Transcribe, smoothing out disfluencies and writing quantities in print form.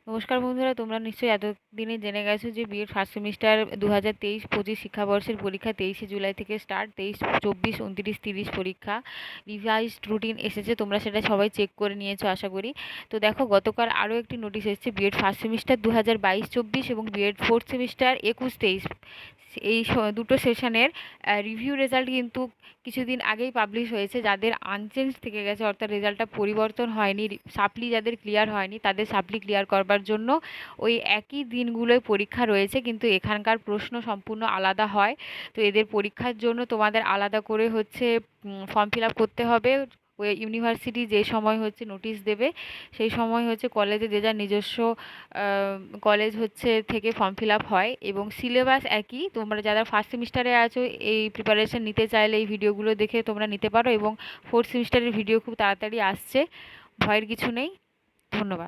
নমস্কার বন্ধুরা, তোমরা নিশ্চয়ই এতদিনে জেনে গেছো যে বিএড ফার্স্ট সেমিস্টার 2023-25 শিক্ষাবর্ষের পরীক্ষা 23শে জুলাই থেকে স্টার্ট। 23, 24, 29, 30 পরীক্ষা। রিভাইজড রুটিন এসেছে, তোমরা সেটা সবাই চেক করে নিয়েছো আশা করি। তো দেখো, গতকাল আরও একটি নোটিশ এসেছে বিএড ফার্স্ট সেমিস্টার 2022-24 এবং বিএড ফোর্থ সেমিস্টার 21-23 এই দুটো সেশনের রিভিউ রেজাল্ট কিন্তু কিছুদিন আগেই পাবলিশ হয়েছে। যাদের আনচেঞ্জ থেকে গেছে, অর্থাৎ রেজাল্টটা পরিবর্তন হয়নি, সাপ্লি যাদের ক্লিয়ার হয়নি তাদের সাপ্লি ক্লিয়ার করবার জন্য ওই একই দিনগুলোয় পরীক্ষা রয়েছে, কিন্তু এখানকার প্রশ্ন সম্পূর্ণ আলাদা হয়। তো এদের পরীক্ষার জন্য তোমাদের আলাদা করে হচ্ছে ফর্ম ফিল আপ করতে হবে। ওই ইউনিভার্সিটি যে সময় হচ্ছে নোটিশ দেবে, সেই সময় হচ্ছে কলেজে যে যার নিজস্ব কলেজ হচ্ছে থেকে ফর্ম ফিল আপ হয়, এবং সিলেবাস একই। তোমরা যারা ফার্স্ট সেমিস্টারে আছো, এই প্রিপারেশন নিতে চাইলে এই ভিডিওগুলো দেখে তোমরা নিতে পারো, এবং ফোর্থ সেমিস্টারের ভিডিও খুব তাড়াতাড়ি আসছে, ভয়ের কিছু নেই। ধন্যবাদ।